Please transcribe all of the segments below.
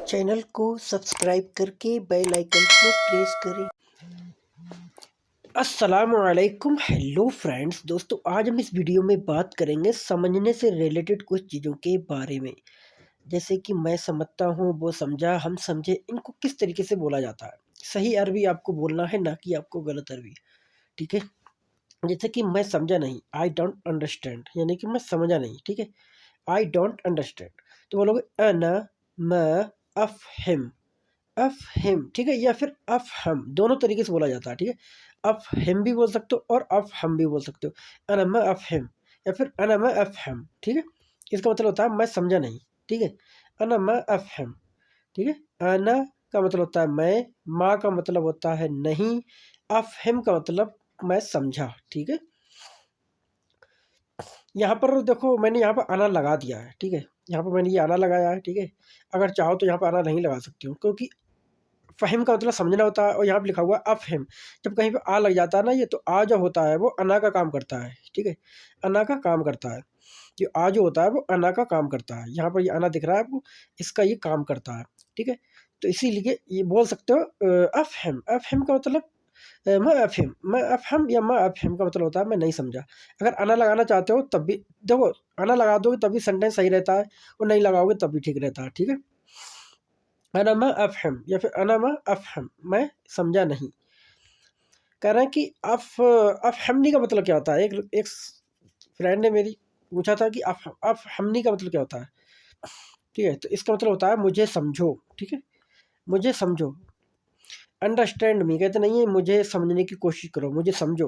Channel को subscribe करके bell icon को प्रेस करें। अस्सलामुअलैकुम, हेलो फ्रेंड्स। दोस्तों, आज हम इस वीडियो में बात करेंगे समझने से रिलेटेड कुछ चीज़ों के बारे में। जैसे कि मैं समझता हूँ, वो समझा, हम समझे, इनको किस तरीके से बोला जाता है। सही अरबी आपको बोलना है, ना कि आपको गलत अरबी। ठीक है। जैसे कि मैं समझा नहीं, आई डोंट अंडरस्टैंड, यानी कि मैं समझा नहीं। ठीक है। आई डोंट अंडरस्टैंड तो बोलोगे अना म अफहिम, अफहिम। ठीक है। या फिर अफहम, दोनों तरीके से बोला जाता है। ठीक है। अफहिम भी बोल सकते हो और अफहम भी बोल सकते हो। अना म अफहिम या फिर अना म अफहम। ठीक है। इसका मतलब होता है मैं समझा नहीं। ठीक है। अना म अफहम। ठीक है। अना का मतलब होता है मैं, माँ का मतलब होता है नहीं, अफहिम का मतलब मैं समझा। ठीक है। यहाँ पर देखो, मैंने यहाँ पर आना लगा दिया है। ठीक है। यहाँ पर मैंने ये आना लगाया है। ठीक है। अगर चाहो तो यहाँ पर आना नहीं लगा सकती हूँ, क्योंकि फ़हिम का मतलब समझना होता है और यहाँ पे लिखा हुआ है अफ़हिम। जब कहीं पे आ लग जाता है ना, ये तो आ जो होता है वो अना का काम करता है। ठीक है। अना का काम करता है। ये आ जो होता है वो अना का काम करता है। यहाँ पर ये अना दिख रहा है आपको, इसका ये काम करता है। ठीक है। तो इसीलिए ये बोल सकते हो अफ़हिम। अफ़हिम का मतलब मैं अफ़हिम, मैं अफ़हम या मैं अफ़हिम का मतलब होता है मैं नहीं समझा। अगर अना लगाना चाहते हो तब भी देखो, अना लगा दोगे तभी सेंटेंस सही रहता है, और नहीं लगाओगे तब भी ठीक रहता है। ठीक है। अना मैं अफ़हम या फिर अना मैं अफ़हम, मैं समझा नहीं। कह रहे हैं कि अफ़हमनी का मतलब क्या होता है। एक एक फ्रेंड ने मेरी पूछा था कि अफ़हमनी का मतलब क्या होता है। ठीक है। तो इसका मतलब होता है मुझे समझो। ठीक है। मुझे समझो। अंडरस्टैंड मी कहते नहीं है, मुझे समझने की कोशिश करो, मुझे समझो,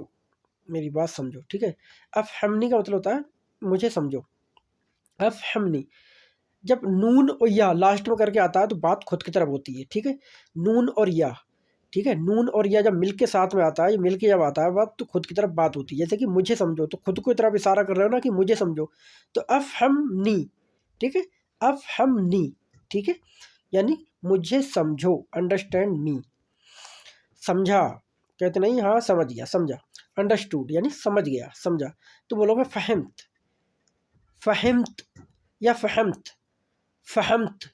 मेरी बात समझो। ठीक है। अफ़हमनी का मतलब होता है मुझे समझो। अफ़हमनी, जब नून और या लास्ट में करके आता है तो बात खुद की तरफ होती है। ठीक है। नून और या, ठीक है, नून और या जब मिल के साथ में आता है, ये मिल के जब आता है बात, तो खुद की तरफ बात होती है। जैसे कि मुझे समझो, तो खुद को तरफ इशारा कर रहे हो ना कि मुझे समझो। तो अफ़हमनी। ठीक है। अफ़हमनी। ठीक है। यानी मुझे समझो, अंडरस्टैंड मी। समझा कहते नहीं, हाँ समझ गया, समझा। अंडरस्टूड यानी समझ गया, समझा। तो बोलोगे फ़हम्त, फ़हम्त या फ़हम्त, फ़हम्त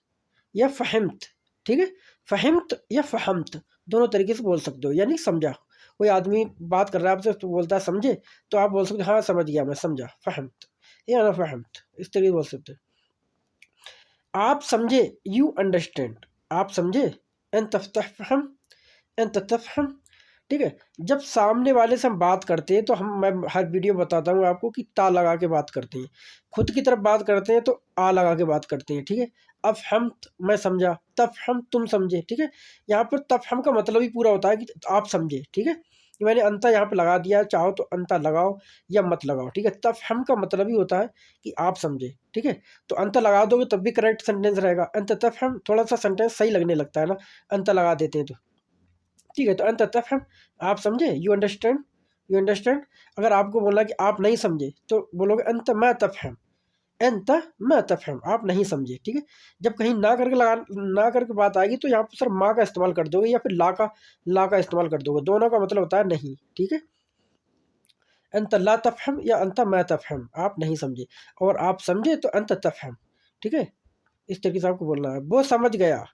या फ़हम्त। ठीक है। फ़हम्त या फ़हम्त दोनों तरीके से बोल सकते हो, यानी समझा। कोई आदमी बात कर रहा है आपसे तो बोलता है समझे, तो आप बोल सकते हो हाँ समझ गया, मैं समझा, फ़हम्त या ना फ़हम्त, इस तरीके से बोल सकते हो। आप समझे, यू अंडरस्टैंड, आप समझे। एन तफ़हम, एन तफ़हम। ठीक है। जब सामने वाले से हम बात करते हैं तो मैं हर वीडियो बताता हूँ आपको कि ता लगा के बात करते हैं। खुद की तरफ बात करते हैं तो आ लगा के बात करते हैं। ठीक है। अब हम, मैं समझा, तब हम, तुम समझे। ठीक है। यहाँ पर तब हम का मतलब ही पूरा होता है कि आप समझे। ठीक है। मैंने अंता यहाँ पे लगा दिया, चाहो तो अंता लगाओ या मत लगाओ। ठीक है। तब हम का मतलब ही होता है कि आप समझे। ठीक है। तो अंत लगा दोगे तब भी करेक्ट सेंटेंस रहेगा। अंत तब हम थोड़ा सा सेंटेंस सही लगने लगता है ना, अंत लगा देते हैं तो। ठीक है। तो अंत तफ़हम, आप समझे, यू अंडरस्टैंड, यू अंडरस्टैंड। अगर आपको बोलना कि आप नहीं समझे तो बोलोगे अंत मैं तफ़हम, अंत मैं तफ़हम, आप नहीं समझे। ठीक है। जब कहीं ना करके लगा, ना करके बात आएगी तो यहाँ पर सर माँ का इस्तेमाल कर दोगे या फिर ला का इस्तेमाल कर दोगे, दोनों का मतलब होता है नहीं। ठीक है। अंत ला तफ़हम या अंत मैं तफ़हम, आप नहीं समझे, और आप समझे तो अंत तफ़हम। ठीक है। इस तरीके से आपको बोलना है। वो समझ गया,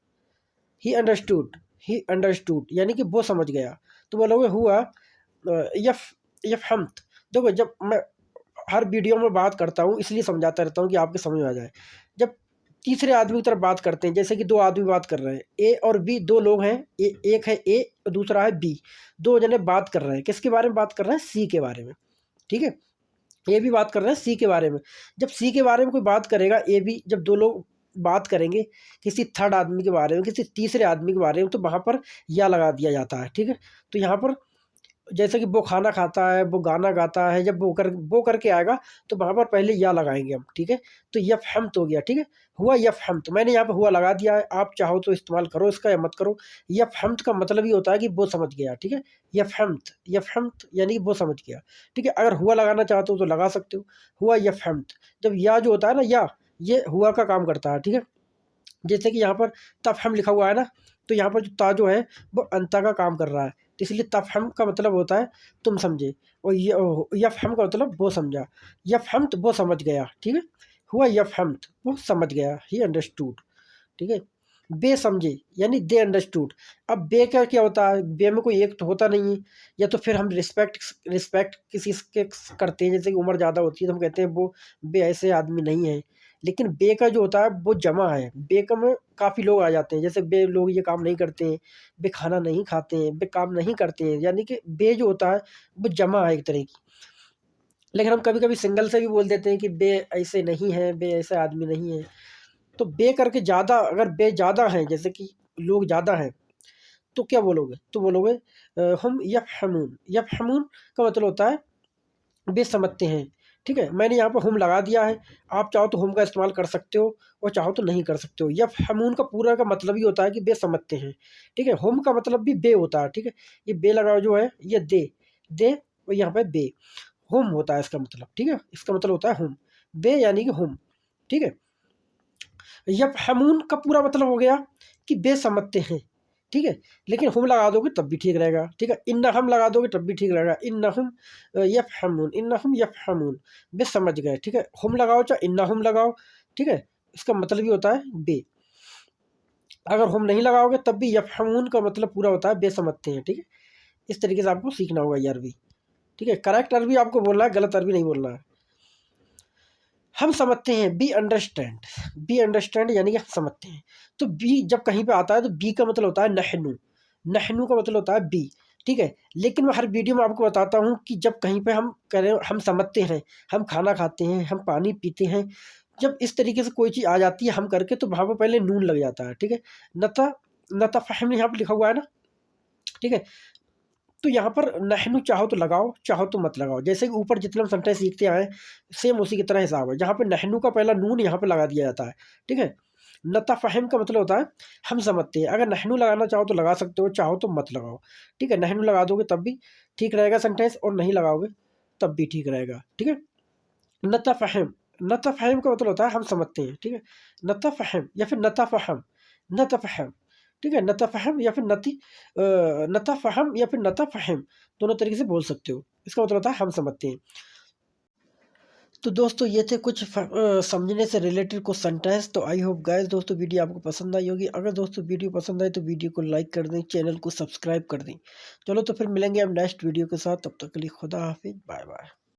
ही अंडरस्टूड, ही अंडरस्टूड यानी कि वो समझ गया। तो बोलोगे हुआ यफ, यफहम्त। देखो, जब मैं हर वीडियो में बात करता हूँ इसलिए समझाता रहता हूँ कि आपके समझ में आ जाए। जब तीसरे आदमी की तरफ बात करते हैं, जैसे कि दो आदमी बात कर रहे हैं, ए और बी, दो लोग हैं, एक है ए और दूसरा है बी। दो जने बात कर रहे हैं, किसके बारे में बात कर रहे हैं, सी के बारे में। ठीक है। ये भी बात कर रहे हैं सी के बारे में। जब सी के बारे में कोई बात करेगा, ए भी, जब दो लोग बात करेंगे किसी थर्ड आदमी के बारे में, किसी तीसरे आदमी के बारे में, तो वहाँ पर या लगा दिया जाता है। ठीक है। तो यहाँ पर जैसे कि वो खाना खाता है, वो गाना गाता है, जब वो करके आएगा तो वहाँ पर पहले या लगाएंगे हम। ठीक है। तो यफ़हम्त हो गया। ठीक है। हुआ यफ़हम्त, मैंने यहाँ पर हुआ लगा दिया है, आप चाहो तो इस्तेमाल करो इसका या मत करो। यफ़हम्त का मतलब ही होता है कि वो समझ गया। ठीक है। यफ़हम्त, यफ़हम्त यानी कि वो समझ गया। ठीक है। अगर हुआ लगाना चाहते हो तो लगा सकते हो, हुआ यफ़हम्त। जब या जो होता है ना, या ये हुआ का काम करता है। ठीक है। जैसे कि यहाँ पर तफ़हम लिखा हुआ है ना, तो यहाँ पर जो ता जो है वो अंता का काम कर रहा है, तो इसलिए तफ़हम का मतलब होता है तुम समझे, और यफ़हम का मतलब वो समझा। यफ़हम्त वो समझ गया। ठीक है। हुआ यफ़हम्त वो समझ गया, ही अंडरस्टूड। ठीक है। बे समझे यानी दे अंडरस्टूड। अब बे का क्या होता है, बे में कोई एक तो होता नहीं है, या तो फिर हम रिस्पेक्ट किसी के करते हैं, जैसे कि उम्र ज़्यादा होती है तो हम कहते हैं वो बे ऐसे आदमी नहीं है। लेकिन बे का जो होता है वो जमा है, बे का में काफ़ी लोग आ जाते हैं, जैसे बे लोग ये काम नहीं करते हैं, बे खाना नहीं खाते हैं, बे काम नहीं करते हैं, यानी कि बे जो होता है वो जमा है एक तरह की। लेकिन हम कभी कभी सिंगल से भी बोल देते हैं कि बे ऐसे नहीं है, बे ऐसा आदमी नहीं है। तो बे करके ज़्यादा, अगर बे ज़्यादा हैं जैसे कि लोग ज़्यादा हैं तो क्या बोलोगे, तो बोलोगे हम यफ़हमून। यफ़हमून का मतलब होता है बे समझते हैं। ठीक है, मैंने यहाँ पर हम लगा दिया है, आप चाहो तो हम का इस्तेमाल कर सकते हो और चाहो तो नहीं कर सकते हो। यफ़हमून का पूरा का मतलब ही होता है कि बे समझते हैं। ठीक है, हम का मतलब भी बे होता है। ठीक है, ये बे लगाओ जो है ये दे और यहाँ पे बे, हम होता है इसका मतलब। ठीक है, इसका मतलब होता है हम, बे यानी कि हम। ठीक है, यफ़हमून का पूरा मतलब हो गया कि बे समझते हैं। ठीक है, लेकिन हम लगा दोगे तब भी ठीक रहेगा। ठीक है, इन्नहुम लगा दोगे तब भी ठीक रहेगा। इन्नहुम यफ़हमून, बे समझ गए। ठीक है, हम लगाओ चाहे इन्नहुम लगाओ, ठीक है, इसका मतलब ही होता है बे। अगर हम नहीं लगाओगे तब भी यफ़हमून का मतलब पूरा होता है बे समझते हैं। ठीक है, इस तरीके से आपको सीखना होगा ये अरबी। ठीक है, करेक्ट अरबी आपको बोलना है, गलत अरबी नहीं बोलना है। हम समझते हैं, बी अंडरस्टैंड यानी कि हम समझते हैं। तो बी जब कहीं पे आता है तो बी का मतलब होता है नहनु, नहनु का मतलब होता है बी। ठीक है, लेकिन मैं हर वीडियो में आपको बताता हूँ कि जब कहीं पे हम कह रहे हैं हम समझते हैं, हम खाना खाते हैं, हम पानी पीते हैं, जब इस तरीके से कोई चीज़ आ जाती है हम करके तो वहाँ पर पहले नून लग जाता है। ठीक है, नता नता फहम यहाँ पे लिखा हुआ है ना। ठीक है, तो यहाँ पर नहनु चाहो तो लगाओ, चाहो तो मत लगाओ, जैसे कि ऊपर जितने हम सेंटेंस सीखते आए सेम उसी की तरह हिसाब है। जहाँ पे नहनु का पहला नून यहाँ पे लगा दिया जाता है। ठीक है, नतफ़हम का मतलब होता है हम समझते हैं। अगर नहनु लगाना चाहो तो लगा सकते हो, चाहो तो मत लगाओ। ठीक है, नहनु लगा दोगे तब भी ठीक रहेगा सेंटेंस, और नहीं लगाओगे तब भी ठीक रहेगा। ठीक है, नतफ़हम, नतफ़हम का मतलब होता है हम समझते हैं। ठीक है, नतफ़हम या फिर नतफ़हम, नतफ़हम। ठीक है, नतफ़हम या फिर नतफ़हम या फिर नतफ़हम, दोनों तरीके से बोल सकते हो। इसका मतलब होता है हम समझते हैं। तो दोस्तों ये थे कुछ समझने से रिलेटेड कुछ सेंटेंस। तो आई होप गाइस दोस्तों वीडियो आपको पसंद आई होगी। अगर दोस्तों वीडियो पसंद आए तो वीडियो को लाइक कर दें, चैनल को सब्सक्राइब कर दें। चलो तो फिर मिलेंगे हम नेक्स्ट वीडियो के साथ, तब तक के लिए खुदा हाफिज़, बाय बाय।